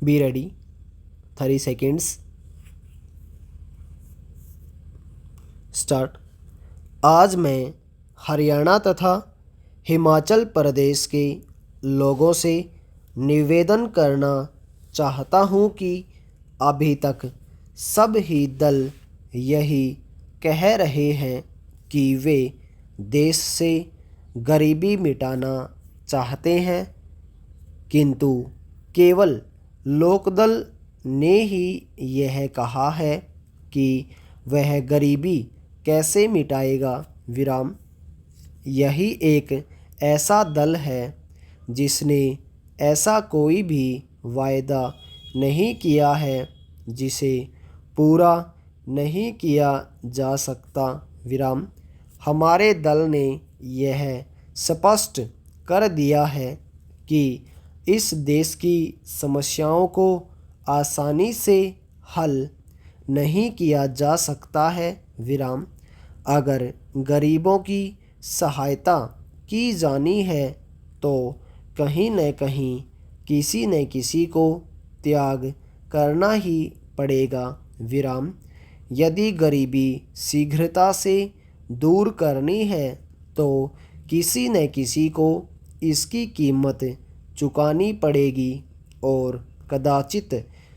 Be ready, 30 seconds start. आज मैं हरियाणा तथा हिमाचल प्रदेश के लोगों से निवेदन करना चाहता हूं कि अभी तक सब ही दल यही कह रहे हैं कि वे देश से गरीबी मिटाना चाहते हैं, किंतु केवल लोकदल ने ही यह कहा है कि वह गरीबी कैसे मिटाएगा विराम। यही एक ऐसा दल है जिसने ऐसा कोई भी वायदा नहीं किया है जिसे पूरा नहीं किया जा सकता विराम। हमारे दल ने यह स्पष्ट कर दिया है कि इस देश की समस्याओं को आसानी से हल नहीं किया जा सकता है विराम। अगर गरीबों की सहायता की जानी है तो कहीं न कहीं किसी न किसी को त्याग करना ही पड़ेगा विराम। यदि गरीबी शीघ्रता से दूर करनी है तो किसी न किसी को इसकी कीमत चुकानी पड़ेगी और कदाचित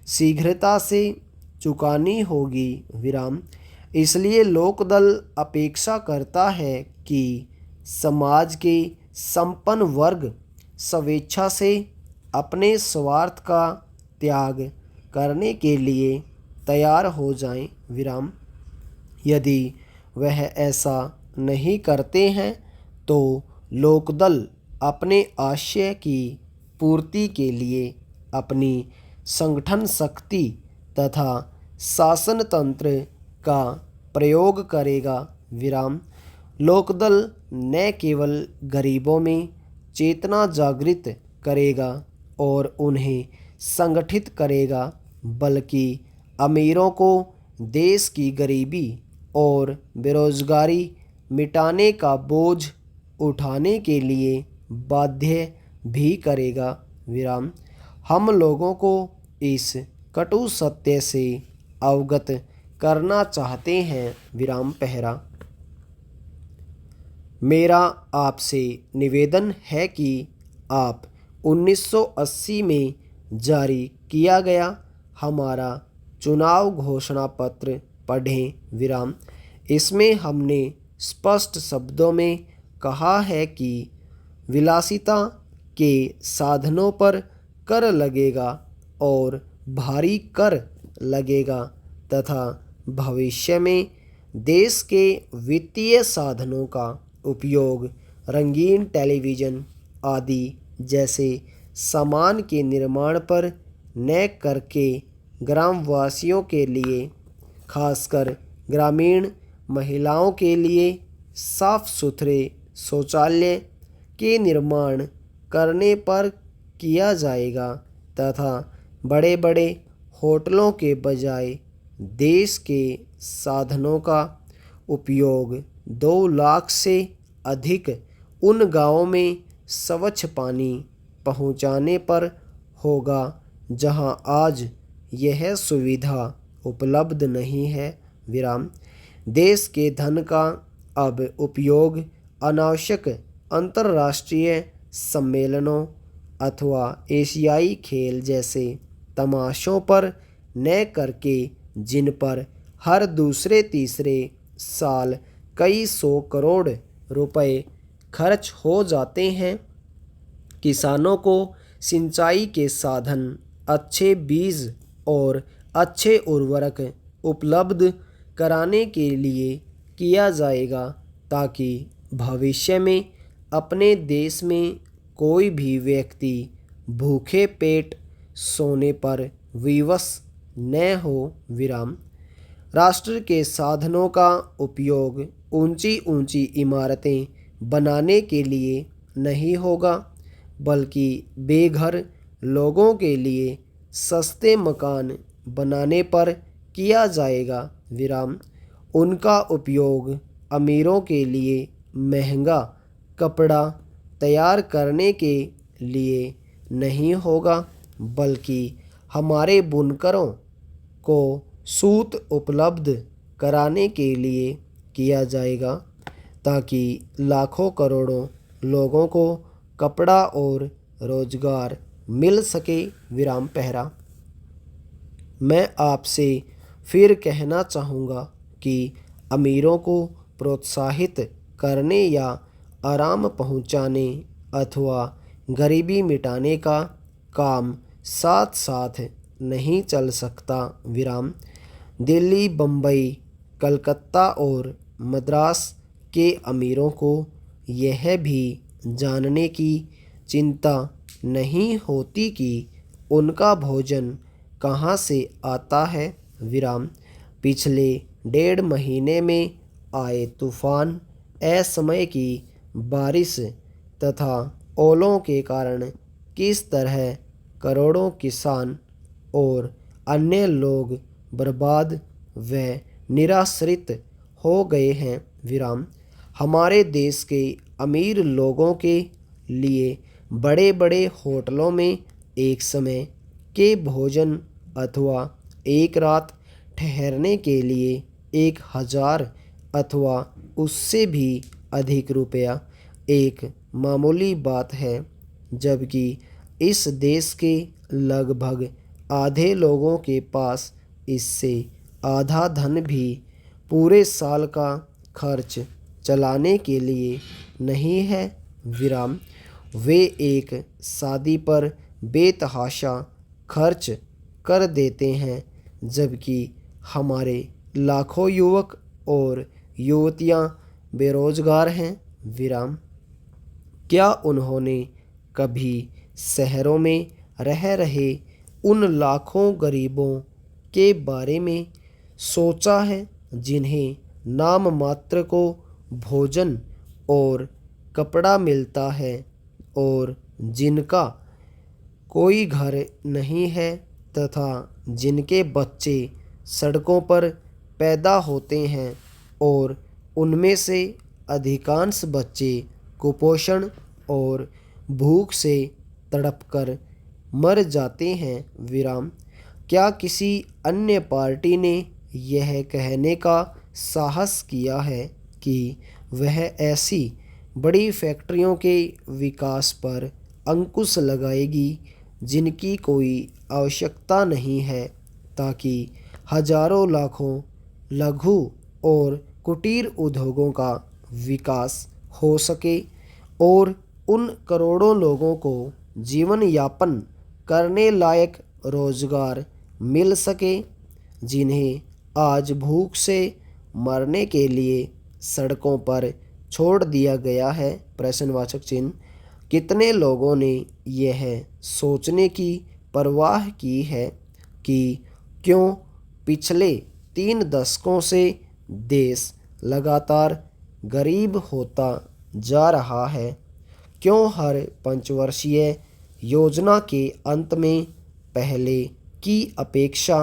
शीघ्रता से चुकानी होगी विराम। इसलिए लोकदल अपेक्षा करता है कि समाज के संपन्न वर्ग स्वेच्छा से अपने स्वार्थ का त्याग करने के लिए तैयार हो जाएं विराम। यदि वह ऐसा नहीं करते हैं तो लोकदल अपने आशय की पूर्ति के लिए अपनी संगठन शक्ति तथा शासन तंत्र का प्रयोग करेगा विराम। लोकदल न केवल गरीबों में चेतना जागृत करेगा और उन्हें संगठित करेगा, बल्कि अमीरों को देश की गरीबी और बेरोजगारी मिटाने का बोझ उठाने के लिए बाध्य भी करेगा विराम। हम लोगों को इस कटु सत्य से अवगत करना चाहते हैं विराम पहरा। मेरा आपसे निवेदन है कि आप 1980 में जारी किया गया हमारा चुनाव घोषणा पत्र पढ़ें विराम। इसमें हमने स्पष्ट शब्दों में कहा है कि विलासिता के साधनों पर कर लगेगा और भारी कर लगेगा तथा भविष्य में देश के वित्तीय साधनों का उपयोग रंगीन टेलीविज़न आदि जैसे सामान के निर्माण पर न करके ग्रामवासियों के लिए, खासकर ग्रामीण महिलाओं के लिए साफ सुथरे शौचालय के निर्माण करने पर किया जाएगा तथा बड़े बड़े होटलों के बजाय देश के साधनों का उपयोग 2 लाख से अधिक उन गांवों में स्वच्छ पानी पहुंचाने पर होगा जहां आज यह सुविधा उपलब्ध नहीं है विराम। देश के धन का अब उपयोग अनावश्यक अंतर्राष्ट्रीय सम्मेलनों अथवा एशियाई खेल जैसे तमाशों पर न करके, जिन पर हर दूसरे तीसरे साल कई 100 करोड़ रुपए खर्च हो जाते हैं, किसानों को सिंचाई के साधन, अच्छे बीज और अच्छे उर्वरक उपलब्ध कराने के लिए किया जाएगा, ताकि भविष्य में अपने देश में कोई भी व्यक्ति भूखे पेट सोने पर विवश न हो विराम। राष्ट्र के साधनों का उपयोग ऊंची ऊंची इमारतें बनाने के लिए नहीं होगा, बल्कि बेघर लोगों के लिए सस्ते मकान बनाने पर किया जाएगा विराम। उनका उपयोग अमीरों के लिए महंगा कपड़ा तैयार करने के लिए नहीं होगा, बल्कि हमारे बुनकरों को सूत उपलब्ध कराने के लिए किया जाएगा, ताकि लाखों करोड़ों लोगों को कपड़ा और रोजगार मिल सके। विराम पहरा। मैं आपसे फिर कहना चाहूँगा कि अमीरों को प्रोत्साहित करने या आराम पहुँचाने अथवा गरीबी मिटाने का काम साथ साथ नहीं चल सकता। विराम। दिल्ली, बम्बई, कलकत्ता और मद्रास के अमीरों को यह भी जानने की चिंता नहीं होती कि उनका भोजन कहाँ से आता है। विराम। पिछले 1.5 महीने में आए तूफान, असमय की बारिश तथा ओलों के कारण किस तरह करोड़ों किसान और अन्य लोग बर्बाद व निराश्रित हो गए हैं। विराम। हमारे देश के अमीर लोगों के लिए बड़े बड़े होटलों में एक समय के भोजन अथवा एक रात ठहरने के लिए 1,000 अथवा उससे भी अधिक रुपया एक मामूली बात है, जबकि इस देश के लगभग आधे लोगों के पास इससे आधा धन भी पूरे साल का खर्च चलाने के लिए नहीं है। विराम। वे एक शादी पर बेतहाशा खर्च कर देते हैं, जबकि हमारे लाखों युवक और युवतियां बेरोजगार हैं। विराम। क्या उन्होंने कभी शहरों में रह रहे उन लाखों गरीबों के बारे में सोचा है, जिन्हें नाम मात्र को भोजन और कपड़ा मिलता है और जिनका कोई घर नहीं है तथा जिनके बच्चे सड़कों पर पैदा होते हैं और उनमें से अधिकांश बच्चे कुपोषण और भूख से तड़पकर मर जाते हैं। विराम। क्या किसी अन्य पार्टी ने यह कहने का साहस किया है कि वह ऐसी बड़ी फैक्ट्रियों के विकास पर अंकुश लगाएगी जिनकी कोई आवश्यकता नहीं है, ताकि हजारों लाखों लघु और कुटीर उद्योगों का विकास हो सके और उन करोड़ों लोगों को जीवन यापन करने लायक रोजगार मिल सके, जिन्हें आज भूख से मरने के लिए सड़कों पर छोड़ दिया गया है। प्रश्नवाचक चिन्ह। कितने लोगों ने यह सोचने की परवाह की है कि क्यों पिछले 3 दशकों से देश लगातार गरीब होता जा रहा है? क्यों हर पंचवर्षीय योजना के अंत में पहले की अपेक्षा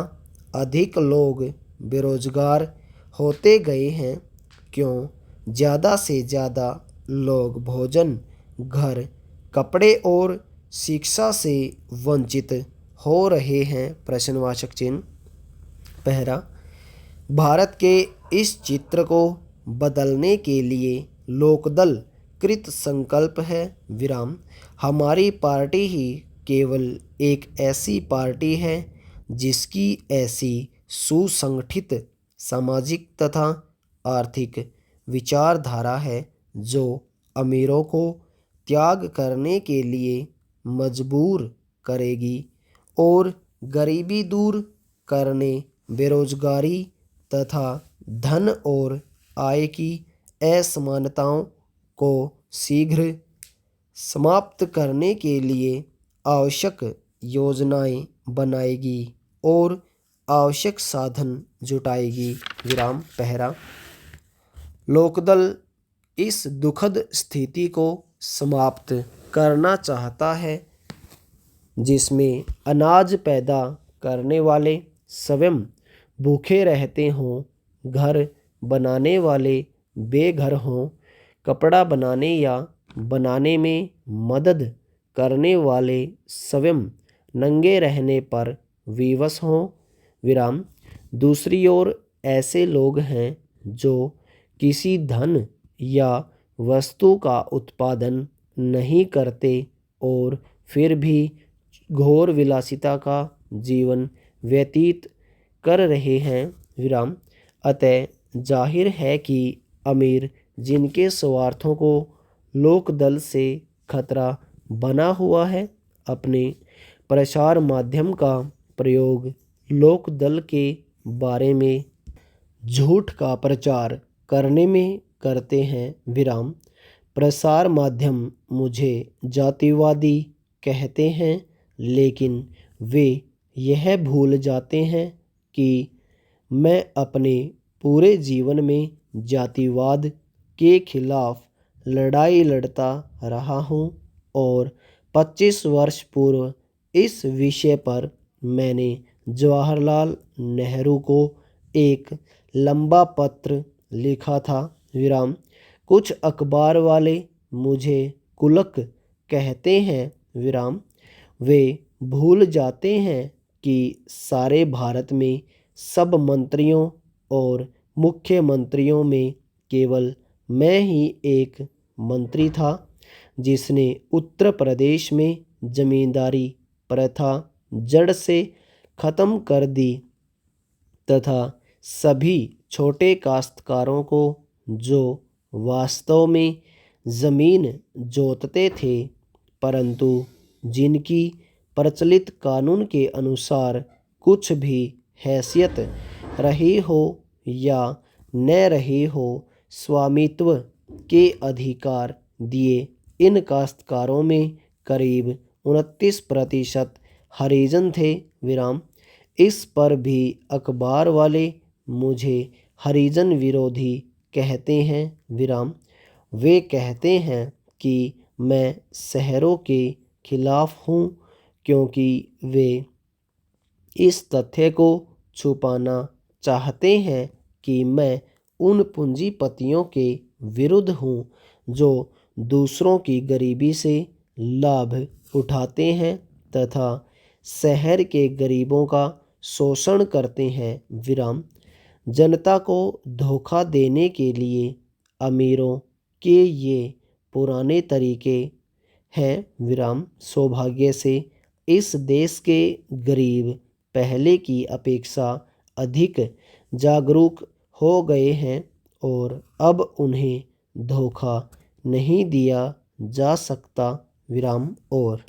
अधिक लोग बेरोजगार होते गए हैं? क्यों ज़्यादा से ज़्यादा लोग भोजन, घर, कपड़े और शिक्षा से वंचित हो रहे हैं? प्रश्नवाचक चिन्ह। पहला, भारत के इस चित्र को बदलने के लिए लोकदल कृत संकल्प है। विराम। हमारी पार्टी ही केवल एक ऐसी पार्टी है जिसकी ऐसी सुसंगठित सामाजिक तथा आर्थिक विचारधारा है जो अमीरों को त्याग करने के लिए मजबूर करेगी और गरीबी दूर करने, बेरोजगारी तथा धन और आय की असमानताओं को शीघ्र समाप्त करने के लिए आवश्यक योजनाएं बनाएगी और आवश्यक साधन जुटाएगी। विराम पहरा। लोकदल इस दुखद स्थिति को समाप्त करना चाहता है जिसमें अनाज पैदा करने वाले स्वयं भूखे रहते हों, घर बनाने वाले बेघर हों, कपड़ा बनाने या बनाने में मदद करने वाले स्वयं नंगे रहने पर विवश हों। विराम। दूसरी ओर ऐसे लोग हैं जो किसी धन या वस्तु का उत्पादन नहीं करते और फिर भी घोर विलासिता का जीवन व्यतीत कर रहे हैं। विराम। अतः जाहिर है कि अमीर जिनके स्वार्थों को लोकदल से खतरा बना हुआ है, अपने प्रसार माध्यम का प्रयोग लोकदल के बारे में झूठ का प्रचार करने में करते हैं। विराम। प्रसार माध्यम मुझे जातिवादी कहते हैं, लेकिन वे यह भूल जाते हैं कि मैं अपने पूरे जीवन में जातिवाद के खिलाफ लड़ाई लड़ता रहा हूँ और 25 वर्ष पूर्व इस विषय पर मैंने जवाहरलाल नेहरू को एक लंबा पत्र लिखा था। विराम। कुछ अखबार वाले मुझे कुलक कहते हैं। विराम। वे भूल जाते हैं कि सारे भारत में सब मंत्रियों और मुख्यमंत्रियों में केवल मैं ही एक मंत्री था जिसने उत्तर प्रदेश में जमींदारी प्रथा जड़ से खत्म कर दी तथा सभी छोटे काश्तकारों को, जो वास्तव में जमीन जोतते थे परंतु जिनकी प्रचलित कानून के अनुसार कुछ भी हैसियत रही हो या न रही हो, स्वामित्व के अधिकार दिए। इन काश्तकारों में करीब 29% हरिजन थे। विराम। इस पर भी अखबार वाले मुझे हरिजन विरोधी कहते हैं। विराम। वे कहते हैं कि मैं शहरों के खिलाफ हूँ क्योंकि वे इस तथ्य को छुपाना चाहते हैं कि मैं उन पूंजीपतियों के विरुद्ध हूँ जो दूसरों की गरीबी से लाभ उठाते हैं तथा शहर के गरीबों का शोषण करते हैं। विराम। जनता को धोखा देने के लिए अमीरों के ये पुराने तरीके हैं। विराम। सौभाग्य से इस देश के गरीब पहले की अपेक्षा अधिक जागरूक हो गए हैं और अब उन्हें धोखा नहीं दिया जा सकता। विराम। और